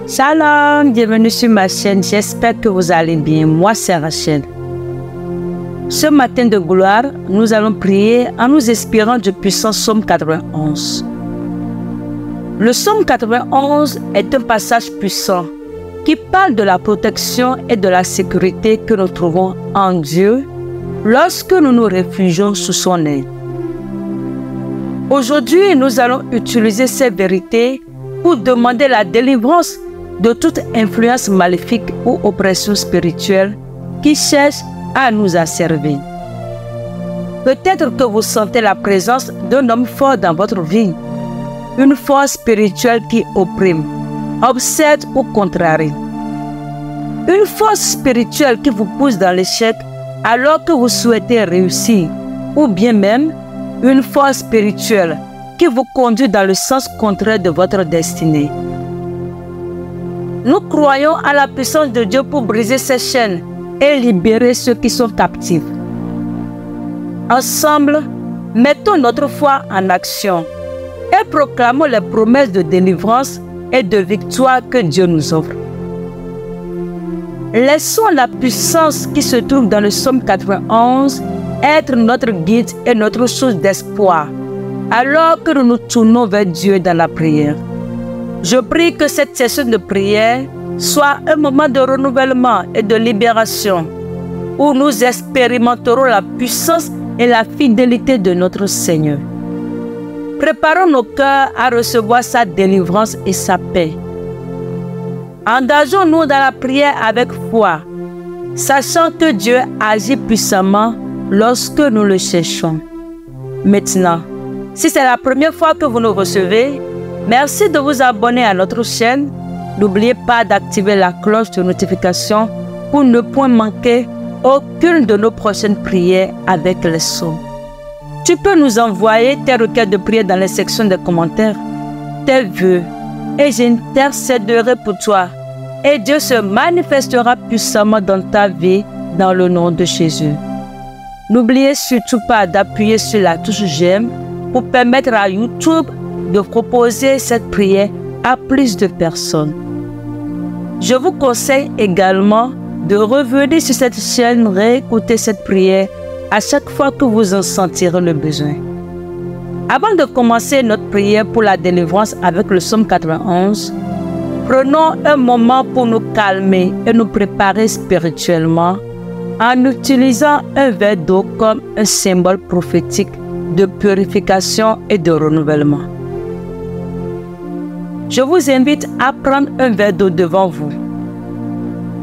Shalom, bienvenue sur ma chaîne, j'espère que vous allez bien. Moi c'est Rachel. Ce matin de gloire, nous allons prier en nous inspirant du puissant psaume 91. Le psaume 91 est un passage puissant qui parle de la protection et de la sécurité que nous trouvons en Dieu lorsque nous nous réfugions sous son aile. Aujourd'hui, nous allons utiliser ces vérités pour demander la délivrance de toute influence maléfique ou oppression spirituelle qui cherche à nous asservir. Peut-être que vous sentez la présence d'un homme fort dans votre vie, une force spirituelle qui opprime, obsède ou contrarie. Une force spirituelle qui vous pousse dans l'échec alors que vous souhaitez réussir, ou bien même une force spirituelle qui vous conduit dans le sens contraire de votre destinée. Nous croyons à la puissance de Dieu pour briser ces chaînes et libérer ceux qui sont captifs. Ensemble, mettons notre foi en action et proclamons les promesses de délivrance et de victoire que Dieu nous offre. Laissons la puissance qui se trouve dans le psaume 91 être notre guide et notre source d'espoir alors que nous nous tournons vers Dieu dans la prière. Je prie que cette session de prière soit un moment de renouvellement et de libération où nous expérimenterons la puissance et la fidélité de notre Seigneur. Préparons nos cœurs à recevoir sa délivrance et sa paix. Engageons-nous dans la prière avec foi, sachant que Dieu agit puissamment lorsque nous le cherchons. Maintenant, si c'est la première fois que vous nous recevez, merci de vous abonner à notre chaîne. N'oubliez pas d'activer la cloche de notification pour ne point manquer aucune de nos prochaines prières avec les psaumes. Tu peux nous envoyer tes requêtes de prière dans les sections de commentaires, tes vœux, et j'intercéderai pour toi. Et Dieu se manifestera puissamment dans ta vie dans le nom de Jésus. N'oubliez surtout pas d'appuyer sur la touche j'aime pour permettre à YouTube de proposer cette prière à plus de personnes. Je vous conseille également de revenir sur cette chaîne, réécouter cette prière à chaque fois que vous en sentirez le besoin. Avant de commencer notre prière pour la délivrance avec le psaume 91, prenons un moment pour nous calmer et nous préparer spirituellement en utilisant un verre d'eau comme un symbole prophétique de purification et de renouvellement. Je vous invite à prendre un verre d'eau devant vous.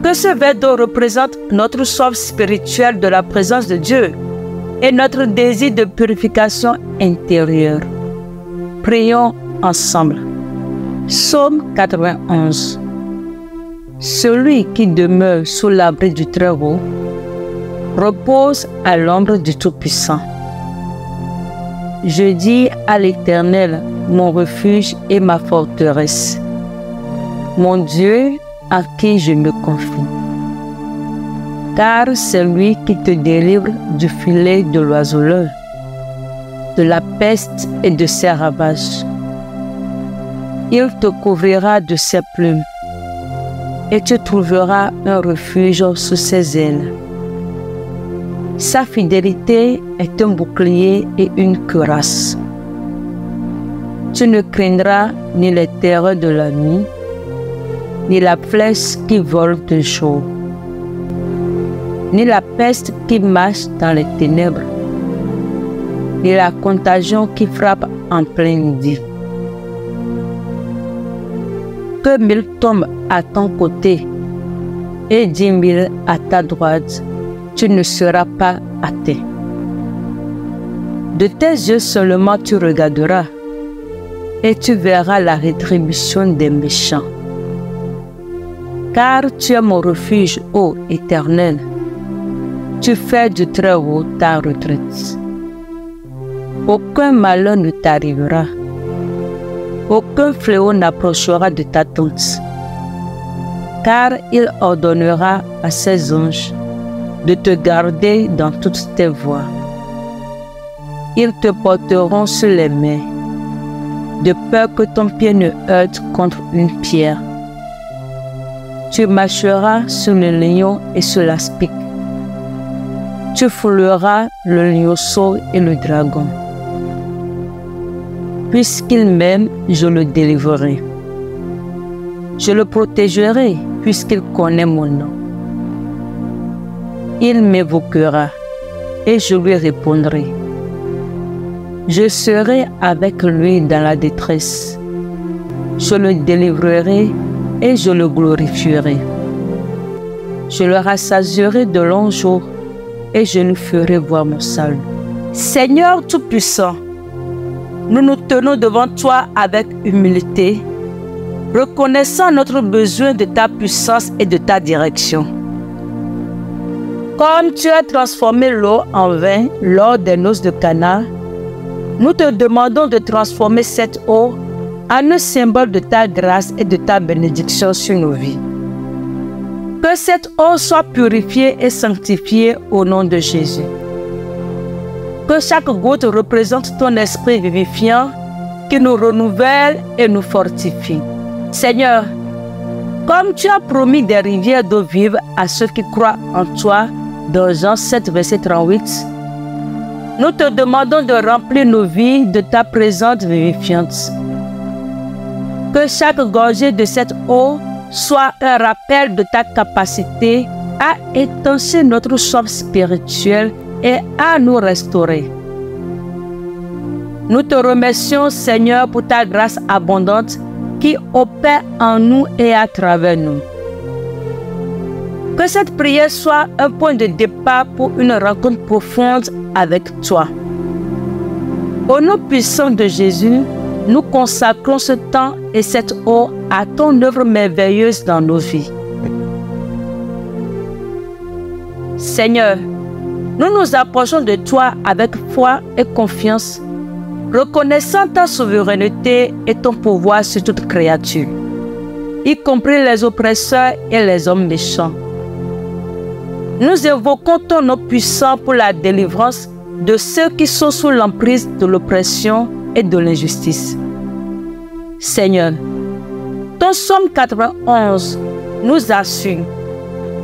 Que ce verre d'eau représente notre soif spirituelle de la présence de Dieu et notre désir de purification intérieure. Prions ensemble. Psaume 91. Celui qui demeure sous l'abri du Très-Haut repose à l'ombre du Tout-Puissant. Je dis à l'Éternel, mon refuge et ma forteresse, mon Dieu à qui je me confie. Car c'est lui qui te délivre du filet de l'oiseleur, de la peste et de ses ravages. Il te couvrira de ses plumes et tu trouveras un refuge sous ses ailes. Sa fidélité est un bouclier et une cuirasse. Tu ne craindras ni les terreurs de la nuit, ni la flèche qui vole de jour, ni la peste qui marche dans les ténèbres, ni la contagion qui frappe en plein midi. Que 1000 tombent à ton côté et 10 000 à ta droite, tu ne seras pas atteint. De tes yeux seulement tu regarderas et tu verras la rétribution des méchants. Car tu es mon refuge, ô Éternel. Tu fais du Très-Haut ta retraite. Aucun malheur ne t'arrivera. Aucun fléau n'approchera de ta tente. Car il ordonnera à ses anges de te garder dans toutes tes voies. Ils te porteront sur les mains, de peur que ton pied ne heurte contre une pierre. Tu marcheras sur le lion et sur l'aspic. Tu fouleras le lionceau et le dragon. Puisqu'il m'aime, je le délivrerai. Je le protégerai puisqu'il connaît mon nom. Il m'évoquera et je lui répondrai. Je serai avec lui dans la détresse. Je le délivrerai et je le glorifierai. Je le rassasierai de longs jours et je lui ferai voir mon salut. Seigneur Tout-Puissant, nous nous tenons devant toi avec humilité, reconnaissant notre besoin de ta puissance et de ta direction. Comme tu as transformé l'eau en vin lors des noces de Cana, nous te demandons de transformer cette eau en un symbole de ta grâce et de ta bénédiction sur nos vies. Que cette eau soit purifiée et sanctifiée au nom de Jésus. Que chaque goutte représente ton esprit vivifiant qui nous renouvelle et nous fortifie. Seigneur, comme tu as promis des rivières d'eau vive à ceux qui croient en toi, dans Jean 7, verset 38, nous te demandons de remplir nos vies de ta présence vivifiante. Que chaque gorgée de cette eau soit un rappel de ta capacité à étancher notre soif spirituelle et à nous restaurer. Nous te remercions, Seigneur, pour ta grâce abondante qui opère en nous et à travers nous. Que cette prière soit un point de départ pour une rencontre profonde avec toi. Au nom puissant de Jésus, nous consacrons ce temps et cette eau à ton œuvre merveilleuse dans nos vies. Seigneur, nous nous approchons de toi avec foi et confiance, reconnaissant ta souveraineté et ton pouvoir sur toute créature, y compris les oppresseurs et les hommes méchants. Nous évoquons ton nom puissant pour la délivrance de ceux qui sont sous l'emprise de l'oppression et de l'injustice. Seigneur, ton psaume 91 nous assure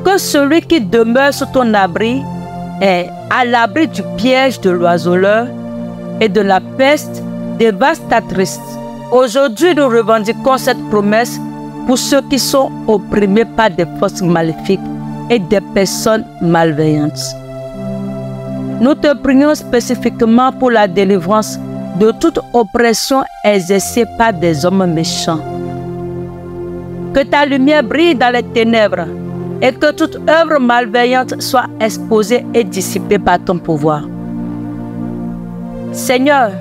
que celui qui demeure sous ton abri est à l'abri du piège de l'oiseleur et de la peste dévastatrice. Aujourd'hui, nous revendiquons cette promesse pour ceux qui sont opprimés par des forces maléfiques et des personnes malveillantes. Nous te prions spécifiquement pour la délivrance de toute oppression exercée par des hommes méchants. Que ta lumière brille dans les ténèbres et que toute œuvre malveillante soit exposée et dissipée par ton pouvoir. Seigneur,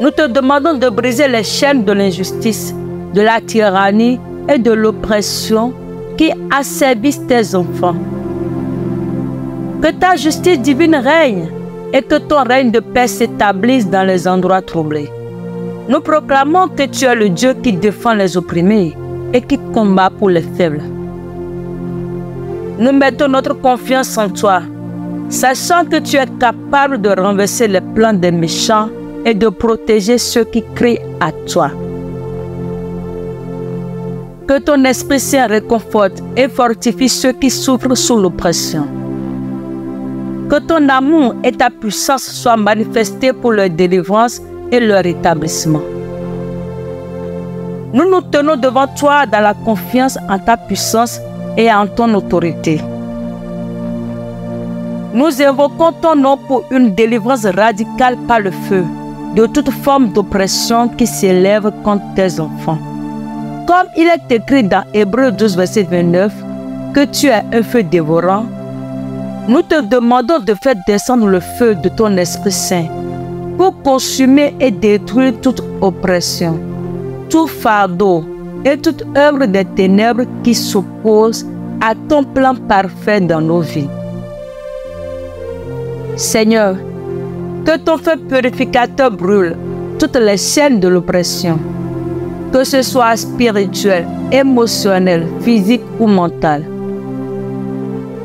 nous te demandons de briser les chaînes de l'injustice, de la tyrannie et de l'oppression qui asservissent tes enfants. Que ta justice divine règne et que ton règne de paix s'établisse dans les endroits troublés. Nous proclamons que tu es le Dieu qui défend les opprimés et qui combat pour les faibles. Nous mettons notre confiance en toi, sachant que tu es capable de renverser les plans des méchants et de protéger ceux qui crient à toi. Que ton Esprit Saint réconforte et fortifie ceux qui souffrent sous l'oppression. Que ton amour et ta puissance soient manifestés pour leur délivrance et leur rétablissement. Nous nous tenons devant toi dans la confiance en ta puissance et en ton autorité. Nous évoquons ton nom pour une délivrance radicale par le feu de toute forme d'oppression qui s'élève contre tes enfants. Comme il est écrit dans Hébreux 12, verset 29, que tu es un feu dévorant, nous te demandons de faire descendre le feu de ton Esprit Saint pour consumer et détruire toute oppression, tout fardeau et toute œuvre des ténèbres qui s'oppose à ton plan parfait dans nos vies. Seigneur, que ton feu purificateur brûle toutes les chaînes de l'oppression, que ce soit spirituel, émotionnel, physique ou mental.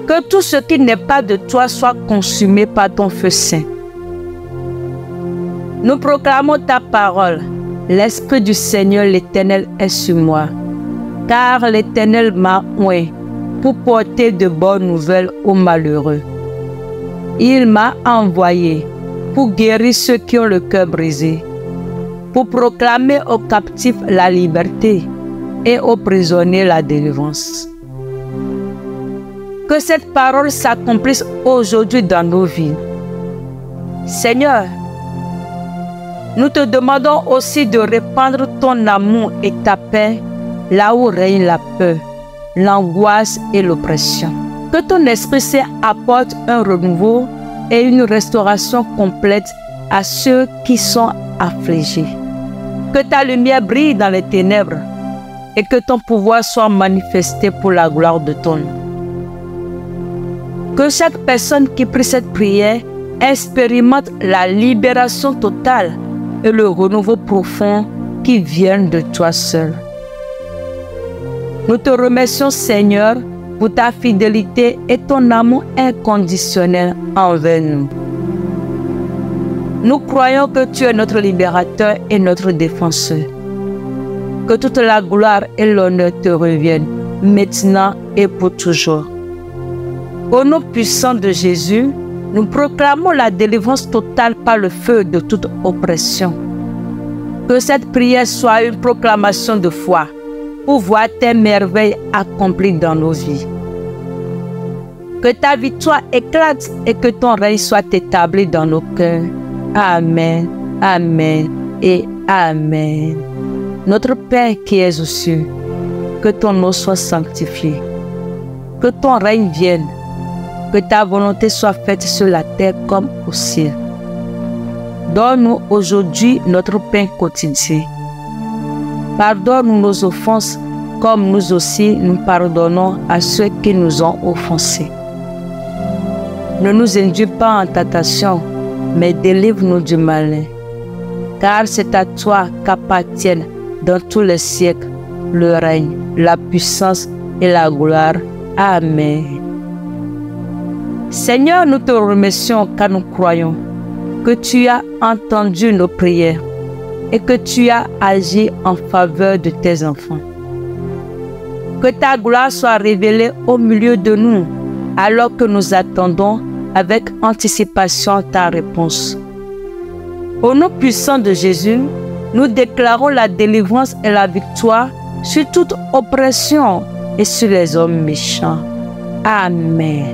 Que tout ce qui n'est pas de toi soit consumé par ton feu saint. Nous proclamons ta parole. L'Esprit du Seigneur l'Éternel est sur moi, car l'Éternel m'a oint pour porter de bonnes nouvelles aux malheureux. Il m'a envoyé pour guérir ceux qui ont le cœur brisé, pour proclamer aux captifs la liberté et aux prisonniers la délivrance. Que cette parole s'accomplisse aujourd'hui dans nos vies. Seigneur, nous te demandons aussi de répandre ton amour et ta paix là où règne la peur, l'angoisse et l'oppression. Que ton Esprit Saint apporte un renouveau et une restauration complète à ceux qui sont affligés. Que ta lumière brille dans les ténèbres et que ton pouvoir soit manifesté pour la gloire de ton nom. Que chaque personne qui prie cette prière expérimente la libération totale et le renouveau profond qui viennent de toi seul. Nous te remercions, Seigneur, pour ta fidélité et ton amour inconditionnel envers nous. Nous croyons que tu es notre libérateur et notre défenseur. Que toute la gloire et l'honneur te reviennent, maintenant et pour toujours. Au nom puissant de Jésus, nous proclamons la délivrance totale par le feu de toute oppression. Que cette prière soit une proclamation de foi pour voir tes merveilles accomplies dans nos vies. Que ta victoire éclate et que ton règne soit établi dans nos cœurs. Amen, amen et amen. Notre Père qui es aux cieux, que ton nom soit sanctifié, que ton règne vienne, que ta volonté soit faite sur la terre comme au ciel. Donne-nous aujourd'hui notre pain quotidien. Pardonne-nous nos offenses, comme nous aussi nous pardonnons à ceux qui nous ont offensés. Ne nous induis pas en tentation, mais délivre-nous du malin. Car c'est à toi qu'appartiennent dans tous les siècles le règne, la puissance et la gloire. Amen. Seigneur, nous te remercions car nous croyons que tu as entendu nos prières et que tu as agi en faveur de tes enfants. Que ta gloire soit révélée au milieu de nous alors que nous attendons avec anticipation ta réponse. Au nom puissant de Jésus, nous déclarons la délivrance et la victoire sur toute oppression et sur les hommes méchants. Amen.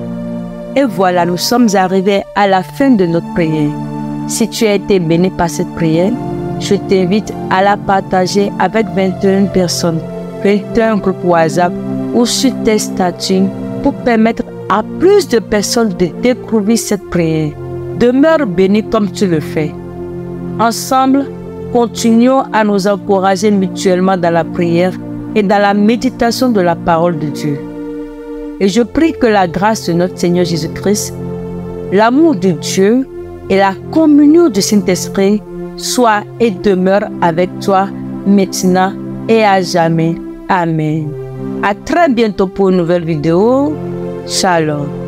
Et voilà, nous sommes arrivés à la fin de notre prière. Si tu as été béni par cette prière, je t'invite à la partager avec 21 personnes, 21 groupes WhatsApp ou sur tes statuts pour permettre à plus de personnes de découvrir cette prière. Demeure béni comme tu le fais. Ensemble, continuons à nous encourager mutuellement dans la prière et dans la méditation de la parole de Dieu. Et je prie que la grâce de notre Seigneur Jésus-Christ, l'amour de Dieu et la communion du Saint-Esprit soient et demeurent avec toi maintenant et à jamais. Amen. À très bientôt pour une nouvelle vidéo. Shalom.